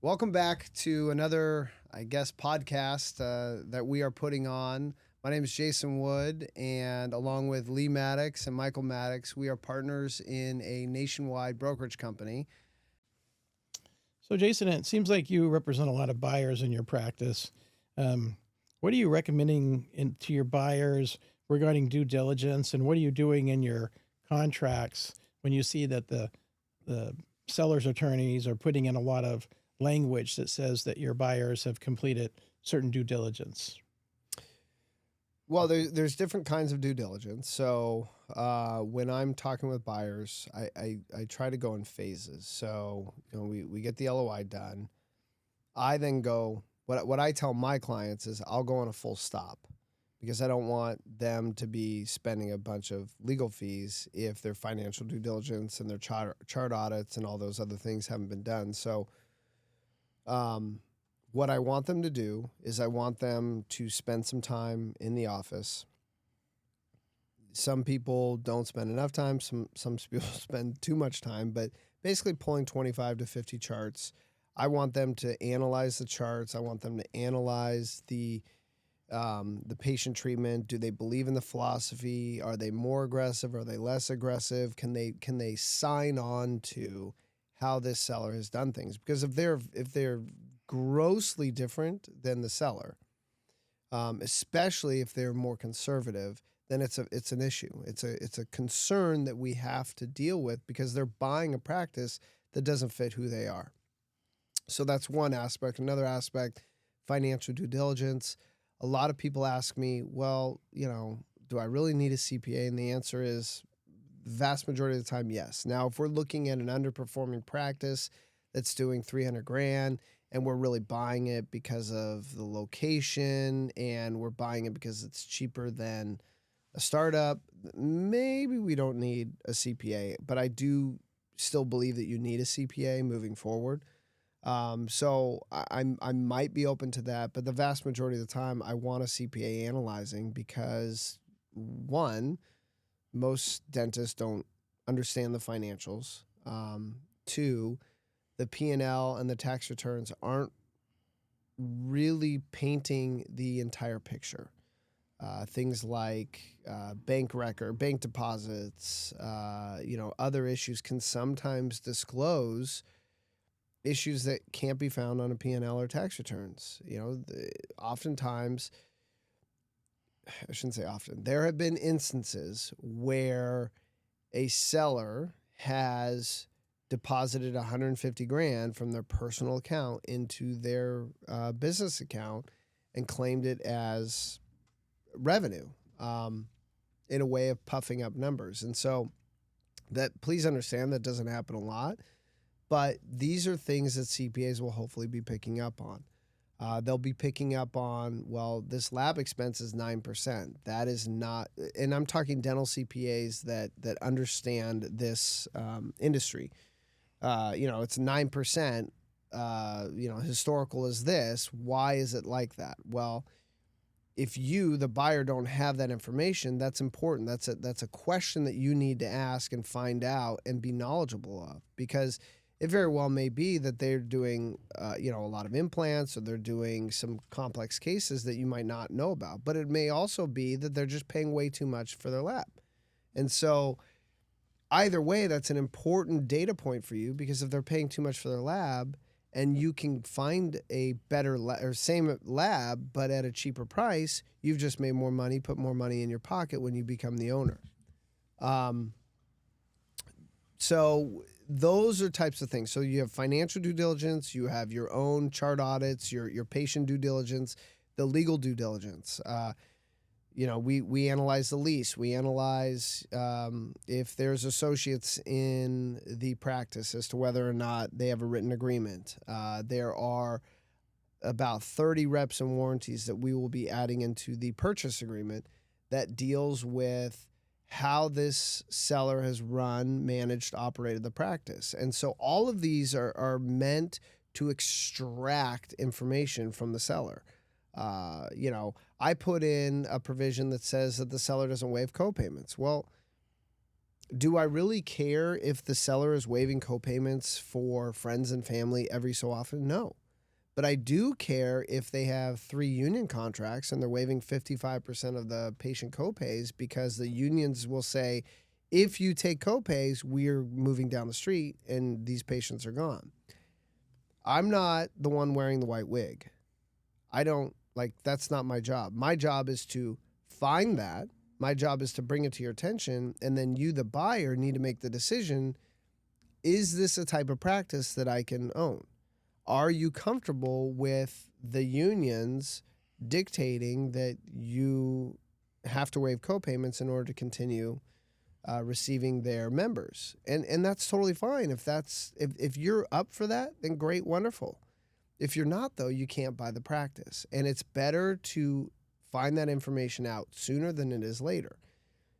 Welcome back to another, podcast that we are putting on. My name is Jason Wood, and along with Lee Maddox and Michael Maddox, we are partners in a nationwide brokerage company. So, Jason, it seems like you represent a lot of buyers in your practice. What are you recommending to your buyers regarding due diligence, and what are you doing in your contracts when you see that the seller's attorneys are putting in a lot of language that says that your buyers have completed certain due diligence? Well, there's different kinds of due diligence. So when I'm talking with buyers, I try to go in phases. So we get the LOI done. I then go. What I tell my clients is I'll go on a full stop because I don't want them to be spending a bunch of legal fees if their financial due diligence and their chart audits and all those other things haven't been done. So what I want them to do is I want them to spend some time in the office. Some people don't spend enough time. Some people spend too much time, but basically pulling 25 to 50 charts. I want them to analyze the charts. I want them to analyze the patient treatment. Do they believe in the philosophy? Are they more aggressive? Are they less aggressive? Can they sign on to how this seller has done things? Because if they're grossly different than the seller, especially if they're more conservative, then it's an issue. It's a concern that we have to deal with because they're buying a practice that doesn't fit who they are. So that's one aspect. Another aspect, financial due diligence. A lot of people ask me, well, do I really need a CPA? And the answer is the vast majority of the time, yes. Now, if we're looking at an underperforming practice that's doing $300,000 and we're really buying it because of the location and we're buying it because it's cheaper than a startup, maybe we don't need a CPA, but I do still believe that you need a CPA moving forward. So I might be open to that, but the vast majority of the time I want a CPA analyzing because one, most dentists don't understand the financials. Two, the P&L and the tax returns aren't really painting the entire picture. Things like bank deposits, other issues can sometimes disclose issues that can't be found on a P&L or tax returns. Oftentimes, I shouldn't say often, there have been instances where a seller has deposited $150,000 from their personal account into their business account and claimed it as revenue in a way of puffing up numbers. And so please understand that doesn't happen a lot. But these are things that CPAs will hopefully be picking up on. They'll be picking up on, well, this lab expense is 9%. That is not, and I'm talking dental CPAs that understand this industry. It's 9%. Historical is this. Why is it like that? Well, if you, the buyer, don't have that information, that's important. That's a question that you need to ask and find out and be knowledgeable of, because it very well may be that they're doing, a lot of implants, or they're doing some complex cases that you might not know about. But it may also be that they're just paying way too much for their lab. And so either way, that's an important data point for you, because if they're paying too much for their lab and you can find a better or same lab but at a cheaper price, you've just made more money, put more money in your pocket when you become the owner. So those are types of things. So you have financial due diligence, you have your own chart audits, your patient due diligence, the legal due diligence. We analyze the lease. We analyze if there's associates in the practice as to whether or not they have a written agreement. There are about 30 reps and warranties that we will be adding into the purchase agreement that deals with how this seller has run, managed, operated the practice. And so all of these are meant to extract information from the seller. I put in a provision that says that the seller doesn't waive co-payments. Well, Do I really care if the seller is waiving copayments for friends and family every so often? No. But I do care if they have 3 union contracts and they're waiving 55% of the patient copays, because the unions will say, if you take copays, we're moving down the street and these patients are gone. I'm not the one wearing the white wig. I don't that's not my job. My job is to find that. My job is to bring it to your attention. And then you, the buyer, need to make the decision. Is this a type of practice that I can own? Are you comfortable with the unions dictating that you have to waive copayments in order to continue receiving their members? And that's totally fine. If you're up for that, then great, wonderful. If you're not, though, you can't buy the practice. And it's better to find that information out sooner than it is later.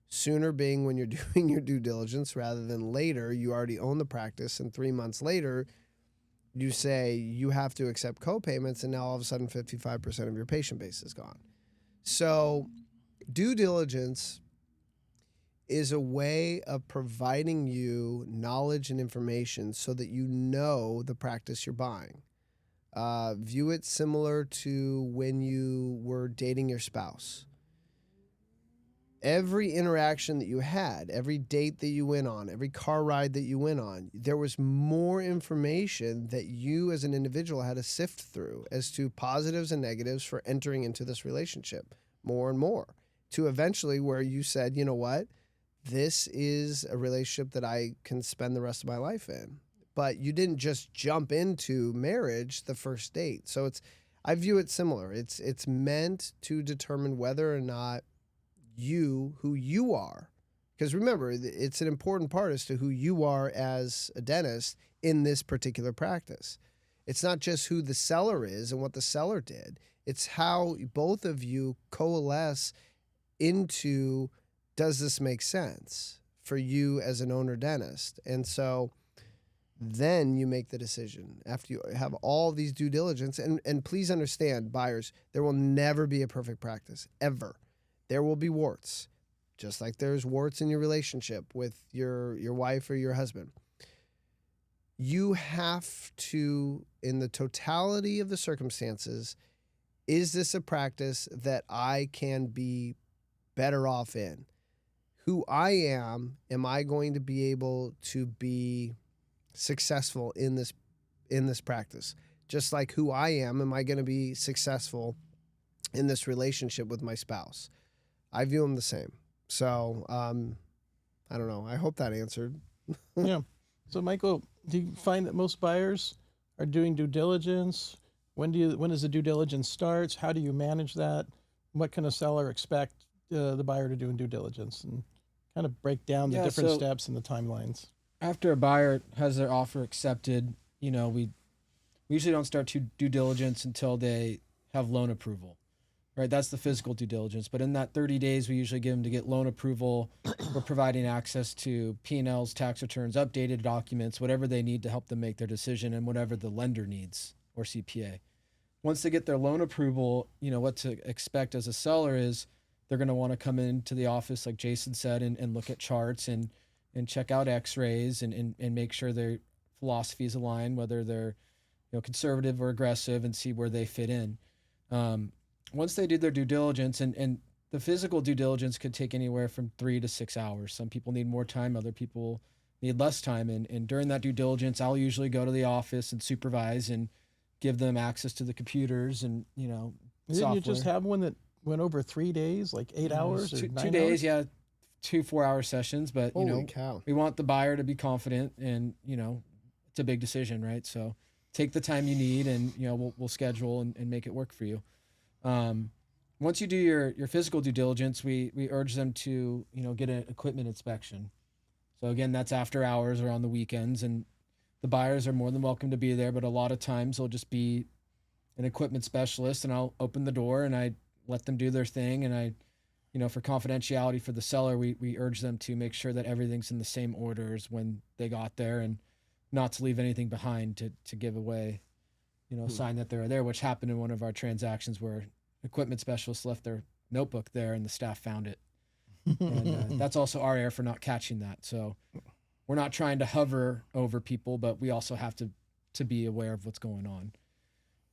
Sooner being when you're doing your due diligence, rather than later. You already own the practice, and 3 months later, you say you have to accept copayments, and now all of a sudden 55% of your patient base is gone. So due diligence is a way of providing you knowledge and information so that you know the practice you're buying. View it similar to when you were dating your spouse. Every interaction that you had, every date that you went on, every car ride that you went on, there was more information that you as an individual had to sift through as to positives and negatives for entering into this relationship, more and more, to eventually where you said, you know what, this is a relationship that I can spend the rest of my life in. But you didn't just jump into marriage the first date. So I view it similar. It's meant to determine whether or not who you are. Because remember, it's an important part as to who you are as a dentist in this particular practice. It's not just who the seller is and what the seller did. It's how both of you coalesce into, does this make sense for you as an owner dentist? And so then you make the decision after you have all these due diligence. And please understand, buyers, there will never be a perfect practice, ever. There will be warts, just like there's warts in your relationship with your wife or your husband. You have to, in the totality of the circumstances, is this a practice that I can be better off in? Who I am I going to be able to be successful in this practice? Just like who I am I going to be successful in this relationship with my spouse? I view them the same. So I don't know. I hope that answered. Yeah. So Michael, do you find that most buyers are doing due diligence? When does the due diligence starts? How do you manage that? What can a seller expect the buyer to do in due diligence, and kind of break down the different steps and the timelines? After a buyer has their offer accepted, we usually don't start due diligence until they have loan approval, right? That's the physical due diligence. But in that 30 days, we usually give them to get loan approval. We're providing access to P&Ls, tax returns, updated documents, whatever they need to help them make their decision, and whatever the lender needs, or CPA. Once they get their loan approval, what to expect as a seller is they're going to want to come into the office, like Jason said, and look at charts and check out x-rays and make sure their philosophies align, whether they're conservative or aggressive, and see where they fit in. Once they do their due diligence, and the physical due diligence could take anywhere from 3 to 6 hours. Some people need more time, other people need less time. And during that due diligence, I'll usually go to the office and supervise and give them access to the computers and, Didn't software. you just have one that went over 3 days, like 8 hours or 9 2 days, hours? yeah. 2 4-hour sessions, but Holy cow. we want the buyer to be confident, and it's a big decision, right? So take the time you need, and we'll schedule and make it work for you. Once you do your physical due diligence, we urge them to get an equipment inspection. So again, that's after hours or on the weekends, and the buyers are more than welcome to be there, but a lot of times they'll just be an equipment specialist, and I'll open the door and I let them do their thing, and I for confidentiality for the seller, we urge them to make sure that everything's in the same order as when they got there, and not to leave anything behind to give away, sign that they were there, which happened in one of our transactions where equipment specialists left their notebook there and the staff found it. And that's also our error for not catching that. So we're not trying to hover over people, but we also have to be aware of what's going on.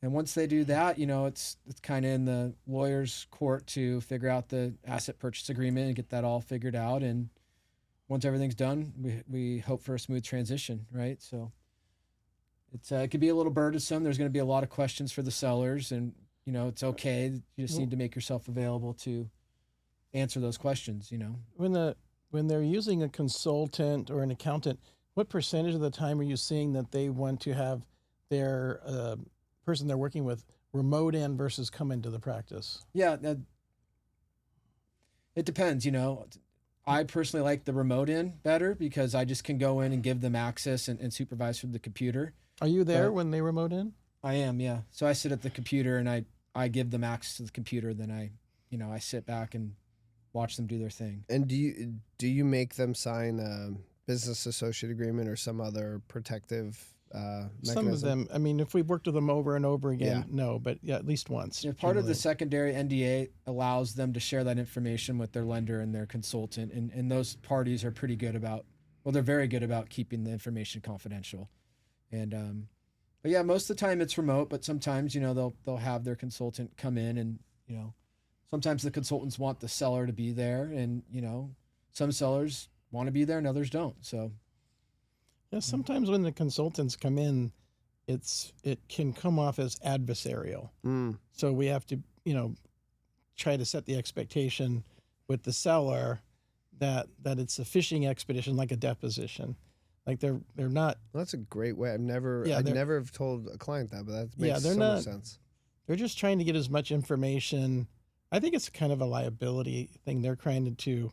And once they do that, it's kind of in the lawyer's court to figure out the asset purchase agreement and get that all figured out. And once everything's done, we hope for a smooth transition, right? So it could be a little burdensome. There's going to be a lot of questions for the sellers, and it's okay. You just need to make yourself available to answer those questions. When they're using a consultant or an accountant, what percentage of the time are you seeing that they want to have their person they're working with remote in versus come into the practice? Yeah, it depends. I personally like the remote in better because I just can go in and give them access and supervise from the computer. Are you there when they remote in? I am, yeah. So I sit at the computer and I give them access to the computer. Then I sit back and watch them do their thing. And do you make them sign a business associate agreement or some other protective mechanism? Some of them. I mean, if we've worked with them over and over again, no, but yeah, at least once. Yeah, part of the secondary NDA allows them to share that information with their lender and their consultant, and those parties are pretty good about. Well, they're very good about keeping the information confidential, and but yeah, most of the time it's remote. But sometimes they'll have their consultant come in, and sometimes the consultants want the seller to be there, and some sellers want to be there and others don't. So. Yeah, sometimes when the consultants come in, it can come off as adversarial. So we have to, try to set the expectation with the seller that it's a fishing expedition, like a deposition. Like they're not. Well, that's a great way. I'd never have told a client that, but that makes so much sense. They're just trying to get as much information. I think it's kind of a liability thing. They're trying to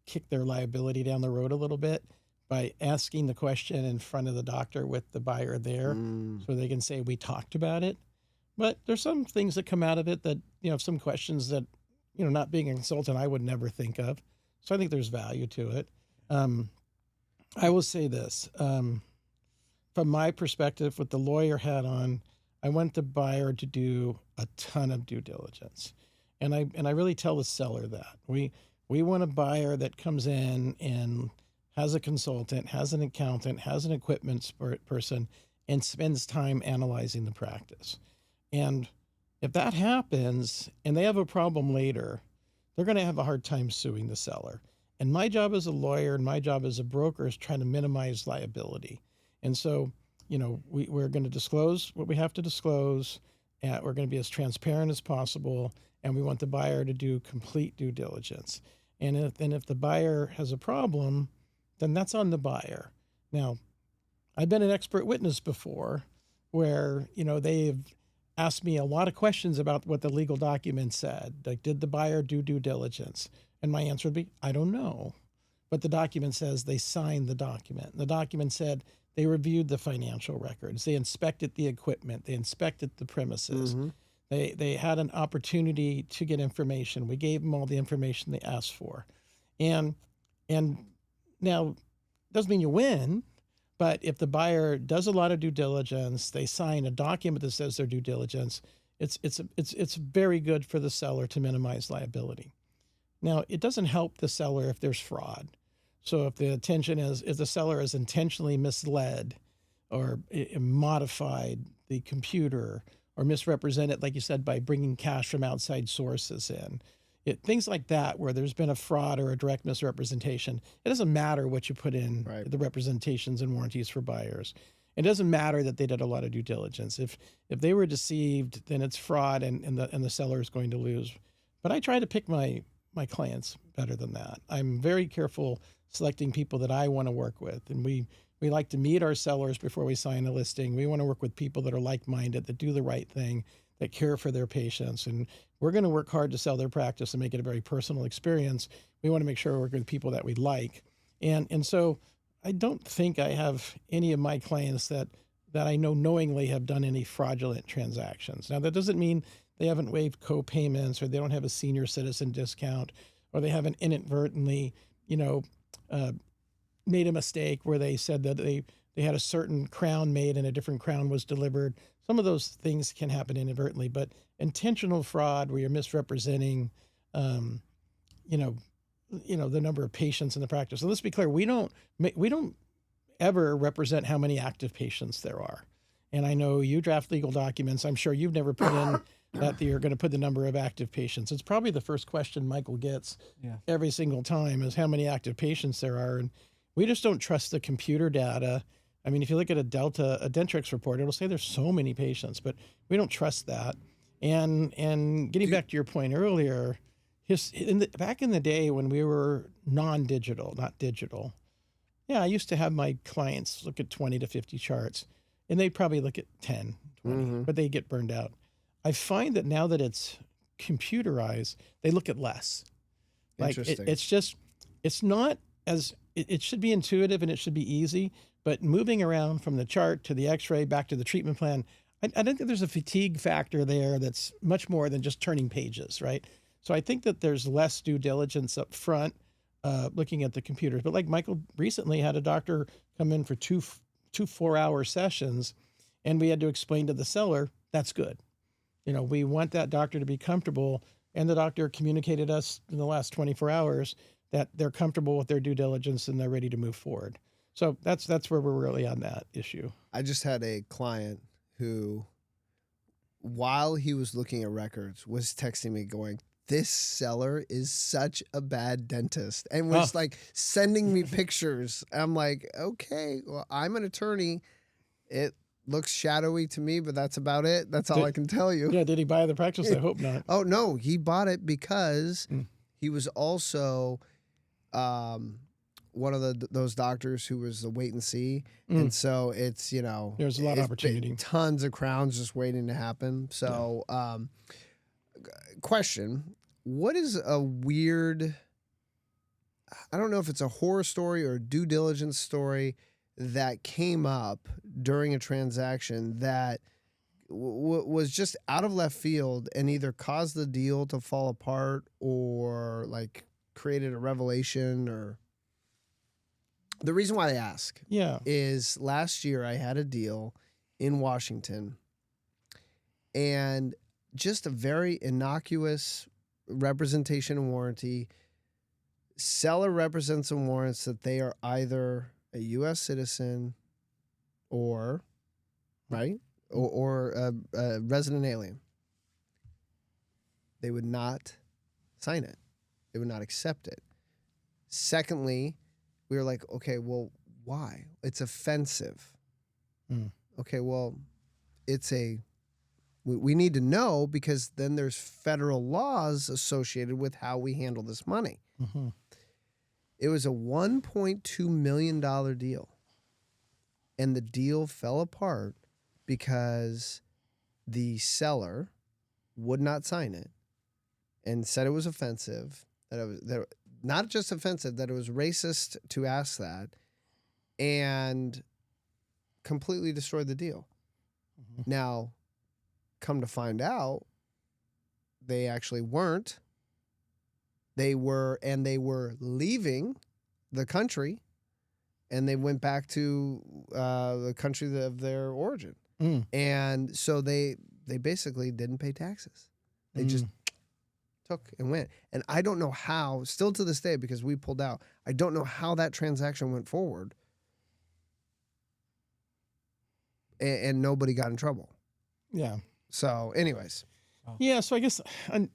kick their liability down the road a little bit by asking the question in front of the doctor with the buyer there, so they can say, we talked about it. But there's some things that come out of it that, some questions that, not being a consultant, I would never think of. So I think there's value to it. I will say this, from my perspective, with the lawyer hat on, I want the buyer to do a ton of due diligence. And I really tell the seller that. We want a buyer that comes in and has a consultant, has an accountant, has an equipment person, and spends time analyzing the practice. And if that happens and they have a problem later, they're going to have a hard time suing the seller. And my job as a lawyer and my job as a broker is trying to minimize liability. And so, we're going to disclose what we have to disclose. We're going to be as transparent as possible. And we want the buyer to do complete due diligence. And if the buyer has a problem, then that's on the buyer. Now, I've been an expert witness before where, they've asked me a lot of questions about what the legal document said. Like, did the buyer do due diligence? And my answer would be, I don't know. But the document says they signed the document. The document said they reviewed the financial records. They inspected the equipment. They inspected the premises. Mm-hmm. They had an opportunity to get information. We gave them all the information they asked for. And now, doesn't mean you win, but if the buyer does a lot of due diligence, they sign a document that says their due diligence, it's very good for the seller to minimize liability. Now, it doesn't help the seller if there's fraud. So if the seller is intentionally misled or modified the computer or misrepresented, like you said, by bringing cash from outside sources in, things like that, where there's been a fraud or a direct misrepresentation, it doesn't matter what you put in the representations and warranties for buyers. It doesn't matter that they did a lot of due diligence. If they were deceived, then it's fraud, and the seller is going to lose. But I try to pick my clients better than that. I'm very careful selecting people that I want to work with, and we like to meet our sellers before we sign a listing. We want to work with people that are like-minded, that do the right thing, that care for their patients, and we're going to work hard to sell their practice and make it a very personal experience. We want to make sure we're working with people that we like. And so I don't think I have any of my clients that I know knowingly have done any fraudulent transactions. Now, that doesn't mean they haven't waived co-payments or they don't have a senior citizen discount or they haven't inadvertently, made a mistake where they said that they had a certain crown made and a different crown was delivered. Some of those things can happen inadvertently, but intentional fraud where you're misrepresenting, the number of patients in the practice. So let's be clear, we don't ever represent how many active patients there are. And I know you draft legal documents. I'm sure you've never put in that you're going to put the number of active patients. It's probably the first question Michael gets every single time is how many active patients there are. And we just don't trust the computer data. I mean, if you look at a Dentrix report, it'll say there's so many patients, but we don't trust that. And getting back to your point earlier, back in the day when we were non-digital, not digital, I used to have my clients look at 20 to 50 charts, and they'd probably look at 10, 20, but they get burned out. I find that now that it's computerized, they look at less. Like it's not as, it should be intuitive and it should be easy, but moving around from the chart to the x-ray back to the treatment plan, I don't think there's a fatigue factor there that's much more than just turning pages, right? So I think that there's less due diligence up front looking at the computers. But like Michael recently had a doctor come in for two 4-hour sessions, and we had to explain to the seller, that's good. We want that doctor to be comfortable, and the doctor communicated us in the last 24 hours that they're comfortable with their due diligence and they're ready to move forward. So that's where we're really on that issue. I just had a client who, while he was looking at records, was texting me going, this seller is such a bad dentist, and was like sending me pictures. I'm like, okay, well, I'm an attorney. It looks shadowy to me, but that's about it. That's all I can tell you. Yeah, did he buy the practice? I hope not. Oh, no, he bought it because he was also one of those doctors who was the wait and see. And so it's, there's a lot of opportunity. Tons of crowns just waiting to happen. So question, what is a weird, I don't know if it's a horror story or a due diligence story that came up during a transaction that was just out of left field and either caused the deal to fall apart or like created a revelation? Or the reason why I ask is last year I had a deal in Washington, and just a very innocuous representation and warranty. Seller represents and warrants that they are either a U.S. citizen or, right, or a resident alien. They would not sign it. They would not accept it. Secondly, we were like, okay, well, why? It's offensive. Okay, well, we need to know, because then there's federal laws associated with how we handle this money. It was a $1.2 million deal, and the deal fell apart because the seller would not sign it and said it was offensive, that not just offensive, that it was racist to ask that, and completely destroyed the deal. Now, come to find out, they actually weren't. They were leaving the country, and they went back to the country of their origin. And so they basically didn't pay taxes. They just took and went. And I don't know how, still to this day, because we pulled out, I don't know how that transaction went forward. And nobody got in trouble. Yeah. So anyways. Yeah, so I guess,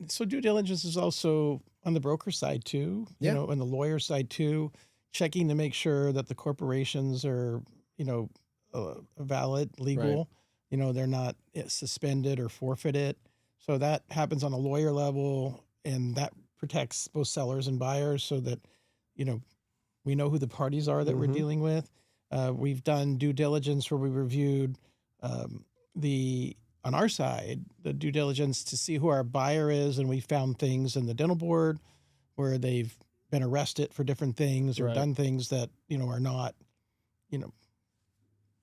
so due diligence is also on the broker side too, you know, on the lawyer side too, checking to make sure that the corporations are, valid, legal, Right. They're not suspended or forfeited. So that happens on a lawyer level, and that protects both sellers and buyers so that, we know who the parties are that we're dealing with. We've done due diligence where we reviewed on our side, the due diligence to see who our buyer is, and we found things in the dental board where they've been arrested for different things or done things that, are not,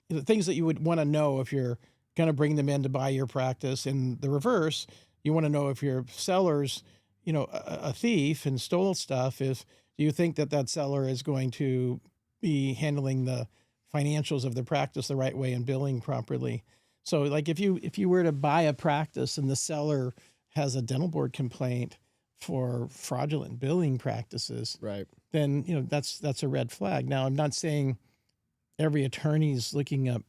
the things that you would want to know if you're going to bring them in to buy your practice. In the reverse, you want to know if your seller's, a thief and stole stuff, do you think that seller is going to be handling the financials of the practice the right way and billing properly? So like if you were to buy a practice and the seller has a dental board complaint, for fraudulent billing practices, Right. then that's a red flag. Now, I'm not saying every attorney is looking up,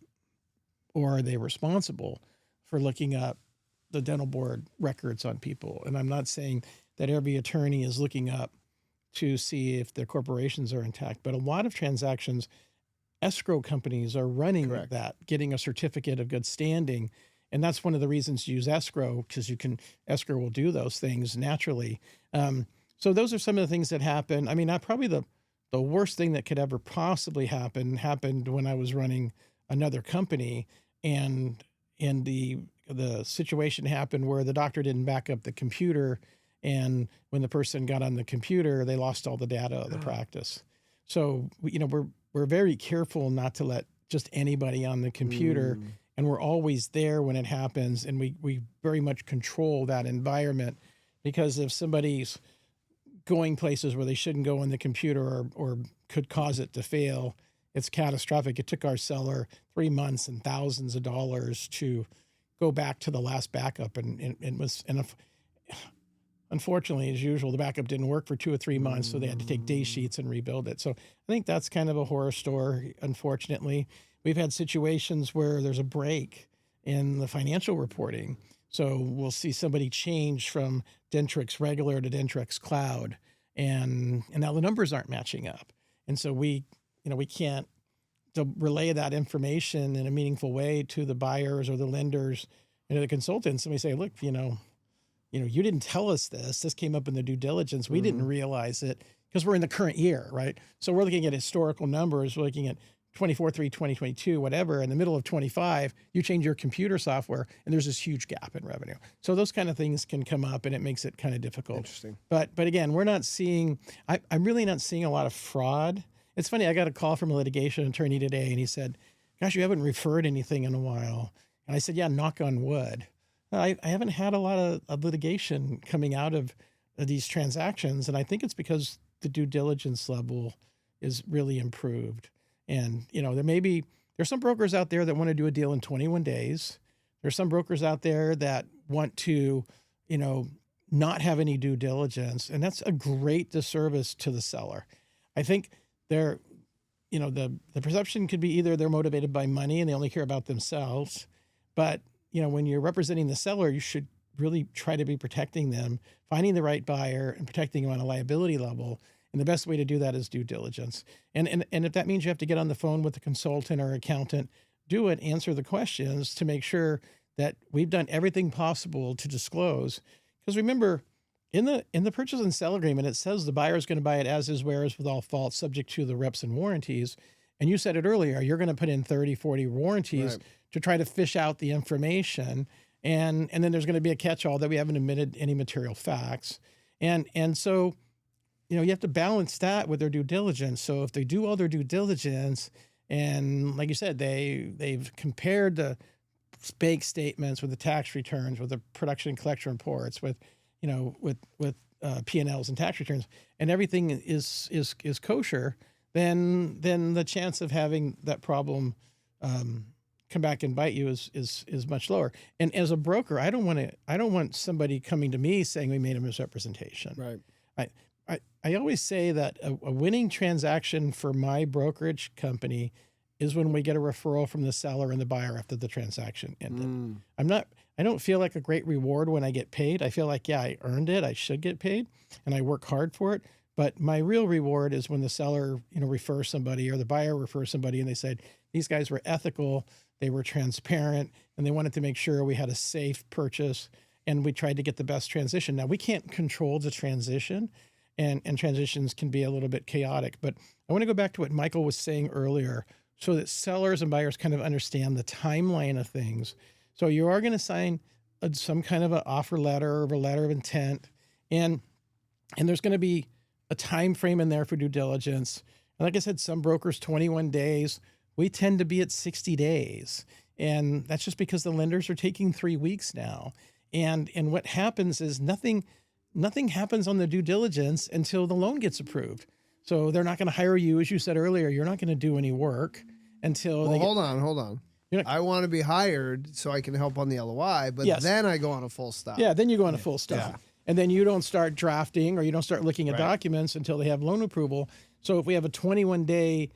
or are they responsible for looking up the dental board records on people, and I'm not saying that every attorney is looking up to see if their corporations are intact. But a lot of transactions, escrow companies are running Correct. that, getting a certificate of good standing. And that's one of the reasons to use escrow, because escrow will do those things naturally. So those are some of the things that happen. I mean, probably the worst thing that could ever possibly happened when I was running another company, and the situation happened where the doctor didn't back up the computer, and when the person got on the computer, they lost all the data of the practice. So we're very careful not to let just anybody on the computer, and we're always there when it happens, and we very much control that environment, because if somebody's going places where they shouldn't go on the computer, or could cause it to fail, it's catastrophic. It took our seller 3 months and thousands of dollars to go back to the last backup, and unfortunately, as usual, the backup didn't work for 2 or 3 months, so they had to take day sheets and rebuild it. So I think that's kind of a horror story, unfortunately. We've had situations where there's a break in the financial reporting. So we'll see somebody change from Dentrix regular to Dentrix cloud, and now the numbers aren't matching up. And so we can't relay that information in a meaningful way to the buyers or the lenders and to the consultants. And we say, look, you didn't tell us this. This came up in the due diligence. We didn't realize it, because we're in the current year, right? So we're looking at historical numbers. We're looking at 24/3/2022, whatever. In the middle of 25, you change your computer software, and there's this huge gap in revenue. So those kind of things can come up, and it makes it kind of difficult. Interesting. But again, we're not seeing. I'm really not seeing a lot of fraud. It's funny. I got a call from a litigation attorney today, and he said, "Gosh, you haven't referred anything in a while." And I said, "Yeah, knock on wood. I haven't had a lot of litigation coming out of these transactions, and I think it's because the due diligence level is really improved. And there's some brokers out there that want to do a deal in 21 days. There's some brokers out there that want to, not have any due diligence, and that's a great disservice to the seller. I think the perception could be either they're motivated by money and they only care about themselves, but when you're representing the seller, you should really try to be protecting them, finding the right buyer and protecting them on a liability level. And the best way to do that is due diligence. And if that means you have to get on the phone with a consultant or accountant, do it, answer the questions to make sure that we've done everything possible to disclose. Because remember, in the purchase and sale agreement, it says the buyer is going to buy it as is, where is, with all faults, subject to the reps and warranties. And you said it earlier, you're going to put in 30, 40 warranties to try to fish out the information. And then there's going to be a catch-all that we haven't admitted any material facts. And so, you have to balance that with their due diligence. So if they do all their due diligence, and like you said, they've compared the bank statements with the tax returns, with the production and collection reports, with P&Ls and tax returns, and everything is kosher, then the chance of having that problem come back and bite you is much lower. And as a broker, I don't want somebody coming to me saying we made a misrepresentation. Right. I always say that a winning transaction for my brokerage company is when we get a referral from the seller and the buyer after the transaction ended. I don't feel like a great reward when I get paid. I feel like, I earned it. I should get paid, and I work hard for it. But my real reward is when the seller, refers somebody, or the buyer refers somebody, and they said, these guys were ethical, they were transparent, and they wanted to make sure we had a safe purchase, and we tried to get the best transition. Now, we can't control the transition, and transitions can be a little bit chaotic. But I want to go back to what Michael was saying earlier, so that sellers and buyers kind of understand the timeline of things. So you are going to sign some kind of an offer letter or a letter of intent, and there's going to be a time frame in there for due diligence. And like I said, some brokers 21 days. We tend to be at 60 days, and that's just because the lenders are taking 3 weeks now. And what happens is nothing happens on the due diligence until the loan gets approved. So they're not going to hire you, as you said earlier. You're not going to do any work until. Well, hold on. I want to be hired so I can help on the LOI, but then I go on a full stop. Yeah, then you go on a full stop. Yeah. And then you don't start drafting or you don't start looking at Right. documents until they have loan approval. So if we have a 21-day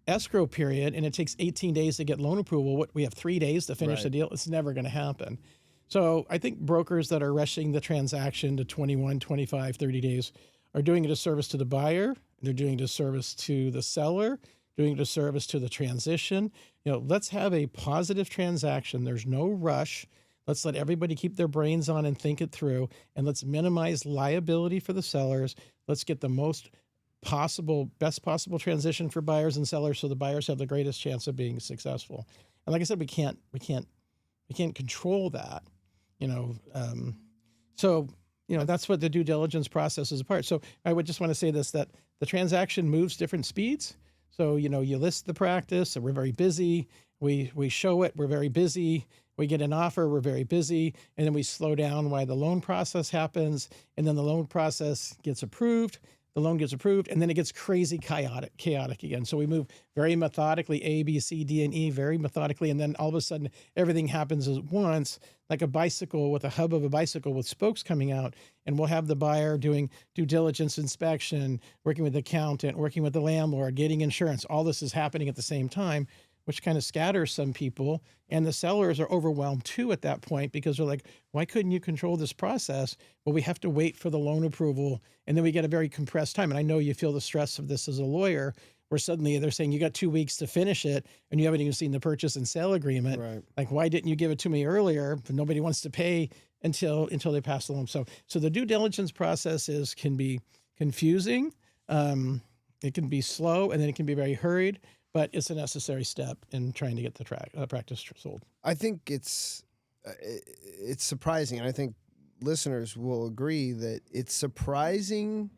escrow period and it takes 18 days to get loan approval, we have 3 days to finish the Right. deal. It's never going to happen. So I think brokers that are rushing the transaction to 21, 25, 30 days are doing a disservice to the buyer. They're doing a disservice to the seller, doing a disservice to the transition. Let's have a positive transaction. There's no rush. Let's let everybody keep their brains on and think it through, and let's minimize liability for the sellers. Let's get the best possible transition for buyers and sellers, so the buyers have the greatest chance of being successful. And like I said, we can't control that, So that's what the due diligence process is apart. So I would just want to say this, that the transaction moves different speeds. So, you list the practice, and we're very busy. We show it, we're very busy. We get an offer, we're very busy. And then we slow down while the loan process happens. And then the loan process gets approved. The loan gets approved, and then it gets crazy chaotic again. So we move very methodically, A, B, C, D, and E, very methodically. And then all of a sudden, everything happens at once, like a bicycle with a hub of a bicycle with spokes coming out. And we'll have the buyer doing due diligence inspection, working with the accountant, working with the landlord, getting insurance. All this is happening at the same time, which kind of scatters some people. And the sellers are overwhelmed too at that point, because they're like, why couldn't you control this process? Well, we have to wait for the loan approval. And then we get a very compressed time. And I know you feel the stress of this as a lawyer, where suddenly they're saying you got 2 weeks to finish it and you haven't even seen the purchase and sale agreement. Right. Like, why didn't you give it to me earlier? But nobody wants to pay until they pass the loan. So the due diligence process can be confusing. It can be slow, and then it can be very hurried. But it's a necessary step in trying to get the practice sold. I think it's surprising, and I think listeners will agree that it's surprising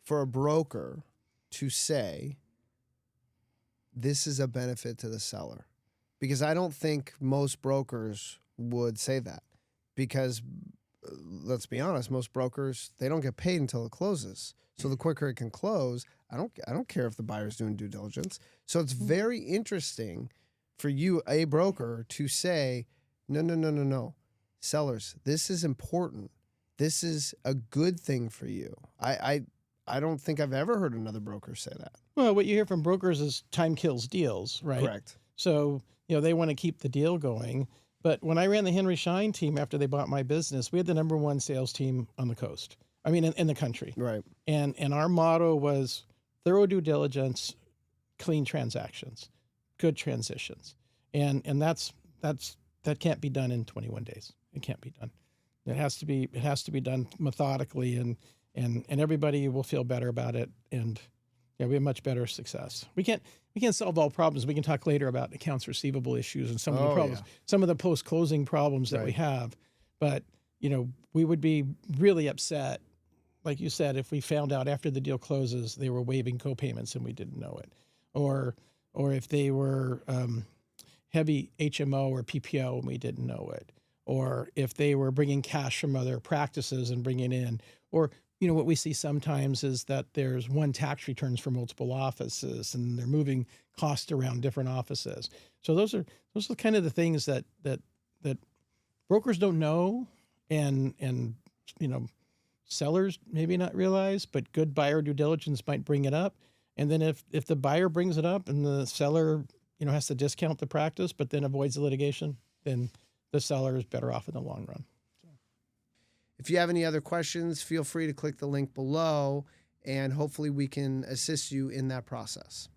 for a broker to say this is a benefit to the seller, because I don't think most brokers would say that, because let's be honest, most brokers, they don't get paid until it closes. So the quicker it can close, I don't care if the buyer's doing due diligence. So it's very interesting for you, a broker, to say, no. Sellers, this is important. This is a good thing for you. I don't think I've ever heard another broker say that. Well, what you hear from brokers is time kills deals, right? Correct. So, they want to keep the deal going. But when I ran the Henry Schein team after they bought my business, we had the number one sales team on the coast. I mean, in the country. Right. And our motto was thorough due diligence, clean transactions, good transitions. And that can't be done in 21 days. It can't be done. It has to be done methodically, and everybody will feel better about it, and we have much better success. We can't solve all problems. We can talk later about accounts receivable issues and some of the problems, some of the post-closing problems that we have. But, we would be really upset, like you said, if we found out after the deal closes they were waiving co-payments and we didn't know it, or if they were heavy HMO or PPO and we didn't know it, or if they were bringing cash from other practices and bringing in, or what we see sometimes is that there's one tax returns for multiple offices and they're moving costs around different offices. So those are kind of the things that brokers don't know, and sellers maybe not realize, but good buyer due diligence might bring it up. And then if the buyer brings it up and the seller has to discount the practice but then avoids the litigation, then the seller is better off in the long run. If you have any other questions, feel free to click the link below, and hopefully we can assist you in that process.